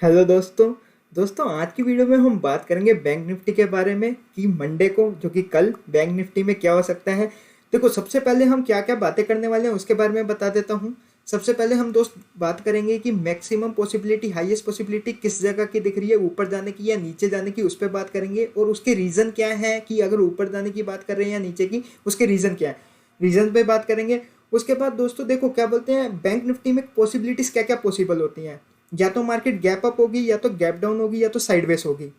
Hello दोस्तों। आज की वीडियो में हम बात करेंगे बैंक निफ्टी के बारे में कि मंडे को जो कि कल बैंक निफ्टी में क्या हो सकता है। देखो, सबसे पहले हम क्या क्या बातें करने वाले हैं उसके बारे में बता देता हूँ। सबसे पहले हम दोस्त बात करेंगे कि मैक्सिमम पॉसिबिलिटी, हाईएस्ट पॉसिबिलिटी किस जगह की दिख रही है, ऊपर जाने की या नीचे जाने की, उस पर बात करेंगे और उसके रीज़न क्या है कि अगर ऊपर जाने की बात कर रहे हैं या नीचे की, उसके रीज़न क्या है, रीज़न पे बात करेंगे। उसके बाद दोस्तों देखो क्या बोलते हैं, बैंक निफ्टी में पॉसिबिलिटीज़ क्या क्या पॉसिबल होती हैं। या तो मार्केट गैप अप होगी, या तो गैप डाउन होगी, या तो साइडवेज होगी।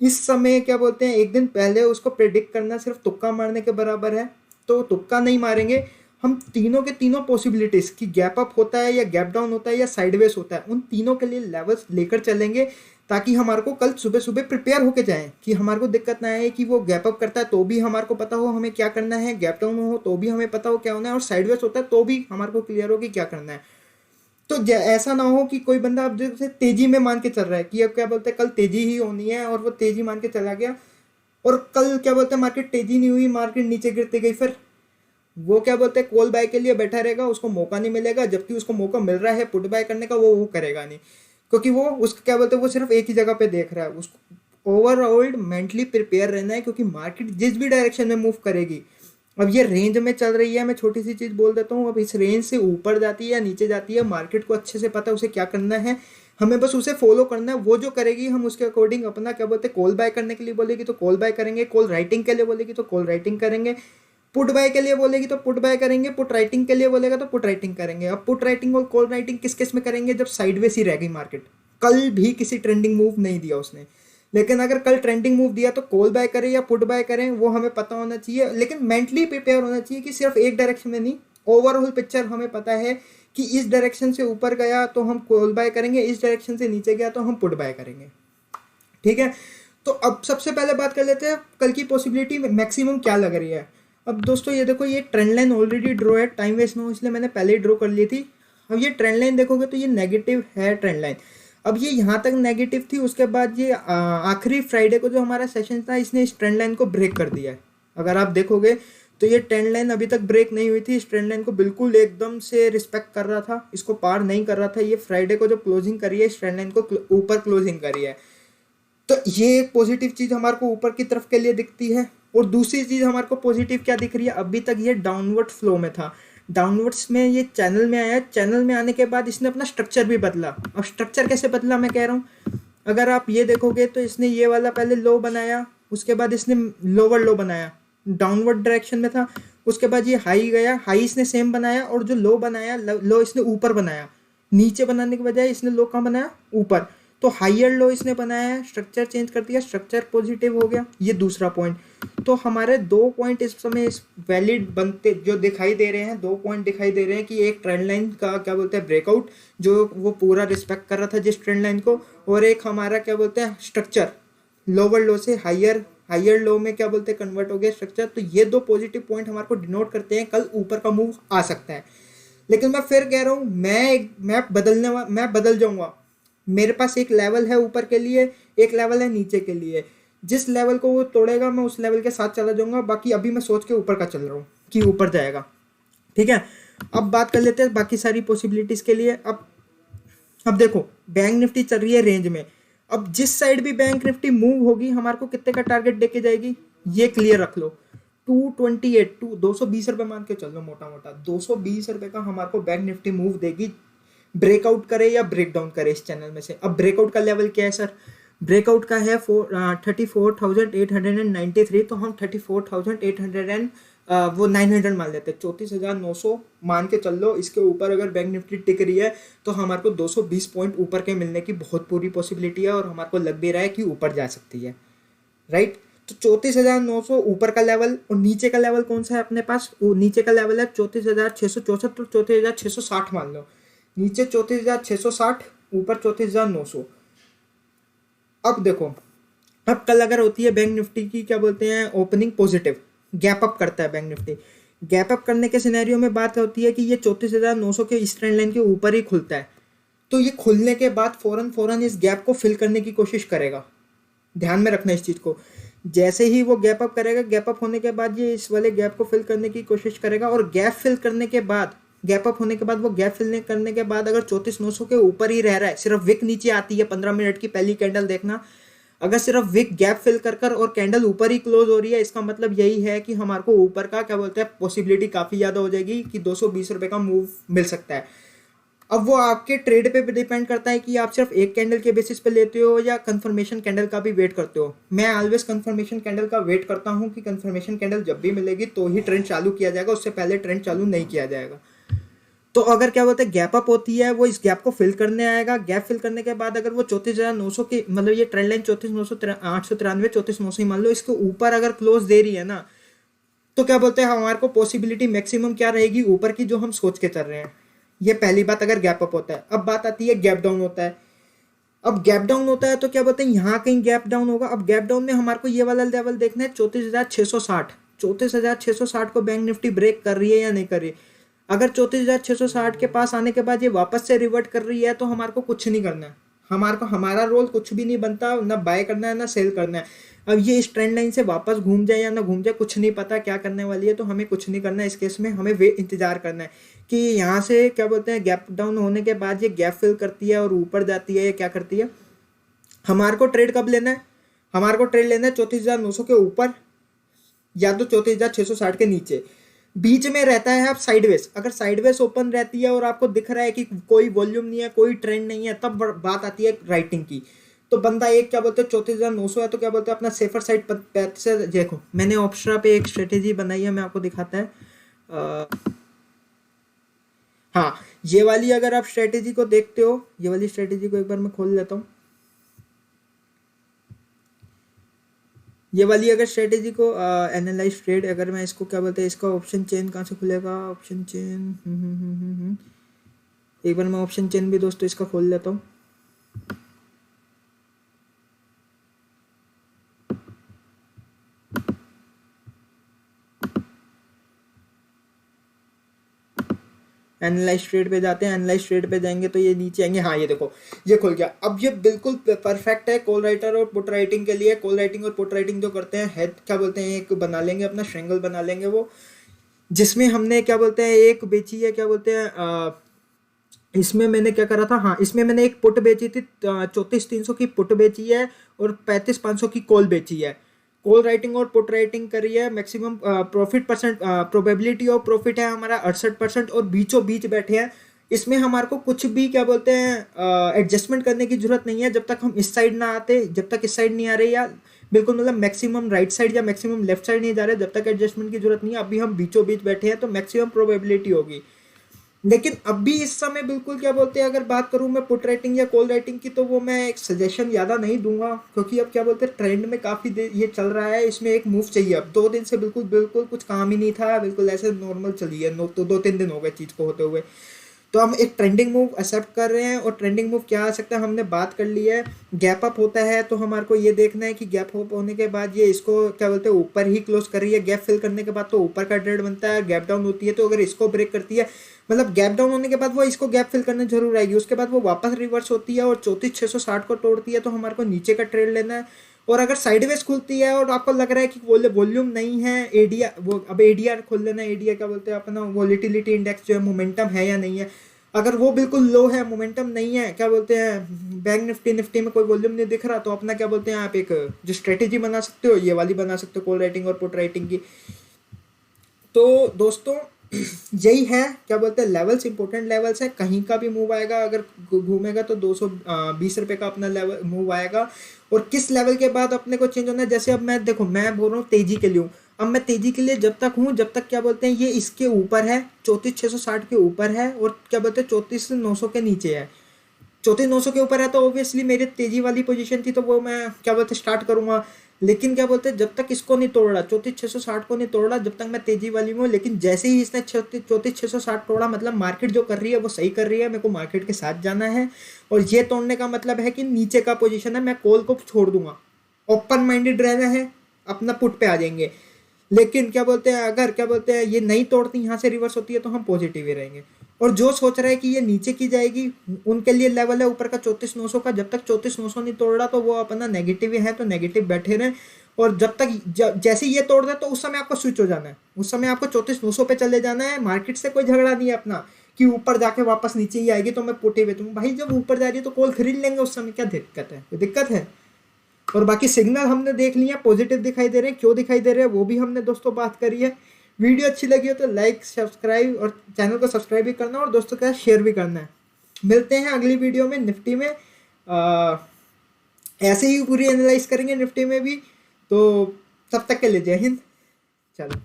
इस समय क्या बोलते हैं, एक दिन पहले उसको प्रेडिक्ट करना सिर्फ तुक्का मारने के बराबर है। तो तुक्का नहीं मारेंगे, हम तीनों के तीनों पॉसिबिलिटीज कि गैप अप होता है या गैप डाउन होता है या साइडवेज होता है, उन तीनों के लिए लेवल्स लेकर चलेंगे, ताकि हमारे को कल सुबह सुबह प्रिपेयर होके जाएं कि हमारे को दिक्कत ना आए कि वो गैप अप करता है तो भी हमारे को पता हो हमें क्या करना है, गैप डाउन हो तो भी हमें पता हो क्या होना है, और साइडवेज होता है तो भी हमारे को क्लियर हो कि क्या करना है। तो ऐसा ना हो कि कोई बंदा अब जैसे तेजी में मान के चल रहा है कि अब क्या बोलते हैं कल तेजी ही होनी है, और वो तेजी मान के चला गया और कल क्या बोलते हैं मार्केट तेजी नहीं हुई, मार्केट नीचे गिरती गई, फिर वो क्या बोलते हैं कॉल बाय के लिए बैठा रहेगा, उसको मौका नहीं मिलेगा। जबकि उसको मौका मिल रहा है पुट बाय करने का, वो करेगा नहीं, क्योंकि वो उसका क्या बोलते हैं वो सिर्फ एक ही जगह पे देख रहा है। उसको ओवरऑल मेंटली प्रिपेयर रहना है, क्योंकि मार्केट जिस भी डायरेक्शन में मूव करेगी, अब ये रेंज में चल रही है, मैं छोटी सी चीज़ बोल देता हूँ, अब इस रेंज से ऊपर जाती है या नीचे जाती है, मार्केट को अच्छे से पता है उसे क्या करना है। हमें बस उसे फॉलो करना है, वो जो करेगी हम उसके अकॉर्डिंग अपना क्या बोलते हैं कॉल बाय करने के लिए बोलेगी तो कॉल बाय करेंगे, कॉल राइटिंग के लिए बोलेगी तो कॉल राइटिंग करेंगे, पुट बाय के लिए बोलेगी तो पुट बाय करेंगे, पुट राइटिंग के लिए बोलेगा तो पुट राइटिंग करेंगे। अब पुट राइटिंग और कॉल राइटिंग किस केस में करेंगे, जब साइडवेज ही रह गई मार्केट। कल भी किसी ट्रेंडिंग मूव नहीं दिया उसने, लेकिन अगर कल ट्रेंडिंग मूव दिया तो कॉल बाय करें या पुट बाय करें वो हमें पता होना चाहिए। लेकिन मेंटली प्रिपेयर होना चाहिए कि सिर्फ एक डायरेक्शन में नहीं, ओवरऑल पिक्चर हमें पता है कि इस डायरेक्शन से ऊपर गया तो हम कॉल बाय करेंगे, इस डायरेक्शन से नीचे गया तो हम पुट बाय करेंगे। ठीक है, तो अब सबसे पहले बात कर लेते हैं कल की पॉसिबिलिटी मैक्सिमम क्या लग रही है। अब दोस्तों ये देखो, ये ट्रेंड लाइन ऑलरेडी ड्रॉ है, टाइम वेस्ट ना हो इसलिए मैंने पहले ही ड्रॉ कर ली थी। अब ये ट्रेंड लाइन देखोगे तो ये नेगेटिव है ट्रेंड लाइन। अब ये यहाँ तक नेगेटिव थी, उसके बाद ये आखिरी फ्राइडे को जो हमारा सेशन था, इसने इस ट्रेंड लाइन को ब्रेक कर दिया है। अगर आप देखोगे तो ये ट्रेंड लाइन अभी तक ब्रेक नहीं हुई थी, इस ट्रेंड लाइन को बिल्कुल एकदम से रिस्पेक्ट कर रहा था, इसको पार नहीं कर रहा था। ये फ्राइडे को जो क्लोजिंग करी है, इस ट्रेंड लाइन को ऊपर क्लोजिंग करी है। तो ये एक पॉजिटिव चीज़ हमारे को ऊपर की तरफ के लिए दिखती है। और दूसरी चीज़ हमारे को पॉजिटिव क्या दिख रही है, अभी तक ये डाउनवर्ड फ्लो में था, डाउनवर्ड्स में ये चैनल में आया, चैनल में आने के बाद इसने अपना स्ट्रक्चर भी बदला। अब स्ट्रक्चर कैसे बदला मैं कह रहा हूँ, अगर आप ये देखोगे तो इसने ये वाला पहले लो बनाया, उसके बाद इसने लोअर लो बनाया, डाउनवर्ड डायरेक्शन में था। उसके बाद ये हाई गया, हाई इसने सेम बनाया, और जो लो बनाया, लो इसने ऊपर बनाया। नीचे बनाने के बजाय इसने लो कहाँ बनाया, ऊपर। तो हाइयर लो इसने बनाया है, स्ट्रक्चर चेंज कर दिया, स्ट्रक्चर पॉजिटिव हो गया। ये दूसरा पॉइंट। तो हमारे दो पॉइंट इस समय इस वैलिड बनते जो दिखाई दे रहे हैं, दो पॉइंट दिखाई दे रहे हैं कि एक ट्रेंड लाइन का क्या बोलते हैं ब्रेकआउट, जो वो पूरा रिस्पेक्ट कर रहा था जिस ट्रेंड लाइन को, और एक हमारा क्या बोलते हैं स्ट्रक्चर लोअर लो से हाइयर, हाइयर लो में क्या बोलते हैं कन्वर्ट हो गया स्ट्रक्चर। तो ये दो पॉजिटिव पॉइंट हमारे को डिनोट करते हैं कल ऊपर का मूव आ सकता है। लेकिन मैं फिर कह रहा हूँ, मैं बदल जाऊंगा। मेरे पास एक लेवल है ऊपर के लिए, एक लेवल है नीचे के लिए। जिस लेवल को वो तोड़ेगा मैं उस लेवल के साथ चला जाऊंगा। बाकी अभी मैं सोच के ऊपर का चल रहा हूँ कि ऊपर जाएगा। ठीक है, अब बात कर लेते हैं बाकी सारी पॉसिबिलिटीज के लिए। अब देखो, बैंक निफ्टी चल रही है रेंज में। अब जिस साइड भी बैंक निफ्टी मूव होगी, हमारे को कितने का टारगेट देके जाएगी, ये क्लियर रख लो। 228, 220 रुपये मान के चल लो, मोटा मोटा 220 रुपये का हमारे को बैंक निफ्टी मूव देगी, ब्रेकआउट करे या ब्रेक डाउन करे इस चैनल में से। अब ब्रेकआउट का लेवल क्या है सर, ब्रेकआउट का है 34,893। तो हम 34,800 एंड वो 900 मान लेते हैं, 34,900 मान के चल लो। इसके ऊपर अगर बैंक निफ्टी टिक रही है तो हमारे को 220 पॉइंट ऊपर के मिलने की बहुत पूरी पॉसिबिलिटी है, और हमारे को लग भी रहा है कि ऊपर जा सकती है। राइट, तो 34,900 ऊपर का लेवल, और नीचे का लेवल कौन सा है अपने पास, वो नीचे का लेवल है 34,664, तो 34,660 मान लो। नीचे 34,660, ऊपर 34,900। अब देखो, अब कल अगर होती है बैंक निफ्टी की क्या बोलते हैं ओपनिंग पॉजिटिव, गैप अप करता है बैंक निफ्टी, गैप अप करने के सिनेरियो में बात होती है कि ये 34,900 के इस ट्रेंड लाइन के ऊपर ही खुलता है। तो ये खुलने के बाद फौरन इस गैप को फिल करने की कोशिश करेगा। ध्यान में रखना इस चीज़ को, जैसे ही वो गैप अप करेगा, गैप अप होने के बाद ये इस वाले गैप को फिल करने की कोशिश करेगा, और गैप फिल करने के बाद गैप अप होने के बाद वो गैप फिल करने के बाद अगर 34,900 के ऊपर ही रह रहा है, सिर्फ विक नीचे आती है 15 मिनट की पहली कैंडल देखना, अगर सिर्फ विक गैप फिल कर और कैंडल ऊपर ही क्लोज हो रही है, इसका मतलब यही है कि हमारे को ऊपर का क्या बोलते हैं पॉसिबिलिटी काफ़ी ज़्यादा हो जाएगी कि 220 रुपये का मूव मिल सकता है। अब वो आपके ट्रेड पे भी डिपेंड करता है कि आप सिर्फ एक कैंडल के बेसिस पे लेते हो या कंफर्मेशन कैंडल का भी वेट करते हो। मैं ऑलवेज कंफर्मेशन कैंडल का वेट करता हूँ कि कंफर्मेशन कैंडल जब भी मिलेगी तो ही ट्रेंड चालू किया जाएगा, उससे पहले ट्रेंड चालू नहीं किया जाएगा। तो अगर क्या बोलते हैं गैप अप होती है, वो इस गैप को फिल करने आएगा। गैप फिल करने के बाद अगर वो 34,900 की मतलब ये ट्रेंड लाइन 34,993 34,900 ही मान लो, इसके ऊपर अगर क्लोज दे रही है ना, तो क्या बोलते हैं हमारे को पॉसिबिलिटी मैक्सिमम क्या रहेगी ऊपर की, जो हम सोच के चल रहे हैं। ये पहली बात अगर गैप अप होता है। अब बात आती है गैप डाउन होता है। अब गैप डाउन होता है तो क्या बोलते हैं यहाँ कहीं गैप डाउन होगा। अब गैप डाउन में हमारे को ये वाला लेवल देखना है 34,660। 34,660 को बैंक निफ्टी ब्रेक कर रही है या नहीं कर रही है। अगर 34,660 के पास आने के बाद ये वापस से रिवर्ट कर रही है तो हमारे को कुछ नहीं करना है। हमारे को हमारा रोल कुछ भी नहीं बनता, ना बाय करना है ना सेल करना है। अब ये इस ट्रेंड लाइन से वापस घूम जाए या ना घूम जाए कुछ नहीं पता क्या करने वाली है, तो हमें कुछ नहीं करना है। इस केस में हमें वे इंतजार करना है कि यहाँ से क्या बोलते हैं गैप डाउन होने के बाद ये गैप फिल करती है और ऊपर जाती है या क्या करती है। हमारे को ट्रेड कब लेना है, हमारे को ट्रेड लेना है 34,900 के ऊपर या तो 34,660 के नीचे। बीच में रहता है आप साइडवेज। अगर साइडवेज ओपन रहती है और आपको दिख रहा है कि कोई वॉल्यूम नहीं है, कोई ट्रेंड नहीं है, तब बात आती है राइटिंग की। तो बंदा एक क्या बोलते हैं 34,900 है तो क्या बोलते हैं अपना सेफर साइड पैथ से देखो। मैंने ऑप्शरा पे एक स्ट्रेटेजी बनाई है, मैं आपको दिखाता है। हाँ, ये वाली अगर आप स्ट्रेटेजी को देखते हो, ये वाली स्ट्रेटेजी को एक बार मैं खोल लेता हूँ। ये वाली अगर स्ट्रेटेजी को एनालाइज ट्रेड, अगर मैं इसको क्या बोलते हैं इसका ऑप्शन चेन कहाँ से खुलेगा, ऑप्शन चेन। एक बार मैं ऑप्शन चेन भी दोस्तों इसका खोल लेता हूँ। एनालाइज ट्रेड पे जाते हैं। एनालाइज ट्रेड पे जाएंगे तो ये नीचे आएंगे। हाँ ये देखो ये खुल गया। अब ये बिल्कुल परफेक्ट है कॉल राइटर और पुट राइटिंग के लिए। कॉल राइटिंग और पुट राइटिंग जो करते हैं हेड क्या बोलते हैं एक बना लेंगे, अपना श्रृंगल बना लेंगे वो, जिसमें हमने क्या बोलते हैं एक बेची है, क्या बोलते हैं इसमें मैंने क्या करा था, हाँ इसमें मैंने एक पुट बेची थी 34,300 की पुट बेची है और 35,500 की कॉल बेची है। कॉल राइटिंग और पुट राइटिंग करी है। Maximum profit percent probability of profit है हमारा 68% और बीचों बीच बैठे हैं। इसमें हमारे को कुछ भी क्या बोलते हैं एडजस्टमेंट करने की जरूरत नहीं है जब तक हम इस साइड ना आते, जब तक इस साइड नहीं आ रहे या बिल्कुल मतलब मैक्सिमम राइट साइड या मैक्सिमम लेफ्ट साइड नहीं जा रहे, जब तक एडजस्टमेंट की जरूरत नहीं है। अभी हम बीचों बीच बैठे हैं तो मैक्सिमम प्रोबेबिलिटी होगी। लेकिन अभी इस समय बिल्कुल क्या बोलते हैं अगर बात करूं मैं पुट राइटिंग या कॉल राइटिंग की, तो वो मैं एक सजेशन ज़्यादा नहीं दूंगा, क्योंकि अब क्या बोलते हैं ट्रेंड में काफ़ी देर ये चल रहा है। इसमें एक मूव चाहिए। अब 2 दिन से बिल्कुल बिल्कुल कुछ काम ही नहीं था, बिल्कुल ऐसे नॉर्मल चली है। तो 2-3 दिन हो गए चीज़ को होते हुए। तो हम एक ट्रेंडिंग मूव एक्सेप्ट कर रहे हैं। और ट्रेंडिंग मूव क्या आ सकता है हमने बात कर ली है। गैप अप होता है तो हमारे को ये देखना है कि गैप अप होने के बाद ये इसको क्या बोलते हैं ऊपर ही क्लोज कर रही है। गैप फिल करने के बाद तो ऊपर का ट्रेड बनता है। गैप डाउन होती है तो अगर इसको ब्रेक करती है, मतलब गैप डाउन होने के बाद वो इसको गैप फिल करने जरूर आएगी, उसके बाद वो वापस रिवर्स होती है और 34,660 को तोड़ती है तो हमारे को नीचे का ट्रेड लेना है। और अगर साइडवेज खुलती है और आपको लग रहा है कि वॉल्यूम नहीं है, एडीआर वो अब एडीआर खोल लेना। एडीआर क्या बोलते हैं अपना वॉलिटिलिटी इंडेक्स जो है, मोमेंटम है या नहीं है। अगर वो बिल्कुल लो है, मोमेंटम नहीं है, क्या बोलते हैं बैंक निफ्टी में कोई वॉल्यूम नहीं दिख रहा, तो अपना क्या बोलते हैं आप एक जो स्ट्रेटेजी बना सकते हो ये वाली बना सकते हो, कॉल राइटिंग और पुट राइटिंग की। तो दोस्तों यही है क्या बोलते हैं लेवल्स, इंपॉर्टेंट लेवल्स है। कहीं का भी मूव आएगा अगर घूमेगा तो 220 रुपये का अपना लेवल मूव आएगा। और किस लेवल के बाद अपने को चेंज होना है, जैसे अब मैं देखो मैं बोल रहा हूँ तेजी के लिए हूँ। अब मैं तेजी के लिए जब तक हूँ जब तक क्या बोलते हैं ये इसके ऊपर है, 34,660 के ऊपर है और क्या बोलते हैं 34,900 के नीचे है। 34,900 के ऊपर है तो ऑब्वियसली मेरी तेजी वाली पोजीशन थी तो वो मैं क्या बोलते स्टार्ट करूंगा। लेकिन क्या बोलते हैं जब तक इसको नहीं तोड़ रहा, 34,660 को नहीं तोड़ रहा, जब तक मैं तेजी वाली में हूँ। लेकिन जैसे ही इसने 34,660 तोड़ा, मतलब मार्केट जो कर रही है वो सही कर रही है, मेरे को मार्केट के साथ जाना है। और ये तोड़ने का मतलब है कि नीचे का पोजीशन है, मैं कॉल को छोड़ दूंगा, ओपन माइंडेड रहना है, अपना पुट पे आ जाएंगे। लेकिन क्या बोलते हैं अगर क्या बोलते हैं ये नहीं तोड़ती, यहाँ से रिवर्स होती है तो हम पॉजिटिव ही रहेंगे। और जो सोच रहा है कि ये नीचे की जाएगी उनके लिए लेवल है ऊपर का 34,900 का। जब तक 34,900 नहीं तोड़ रहा तो वो अपना नेगेटिव ही है तो नेगेटिव बैठे रहें। और जब तक जैसे ये तोड़ दे तो उस समय आपको स्विच हो जाना है, उस समय आपको 34,900 पे चले जाना है। मार्केट से कोई झगड़ा नहीं है अपना कि ऊपर जाके वापस नीचे ही आएगी तो मैं पुटे बेचूँ। भाई जब ऊपर जा रही है तो कॉल खरीद लेंगे, उस समय क्या दिक्कत है, कोई दिक्कत है। और बाकी सिग्नल हमने देख लिया, पॉजिटिव दिखाई दे रहे हैं, क्यों दिखाई दे रहे हैं वो भी हमने दोस्तों बात करी है। वीडियो अच्छी लगी हो तो लाइक सब्सक्राइब और चैनल को सब्सक्राइब भी करना और दोस्तों के साथ शेयर भी करना है। मिलते हैं अगली वीडियो में निफ्टी में। ऐसे ही पूरी एनालाइज करेंगे निफ्टी में भी। तो तब तक के लिए जय हिंद। चलो।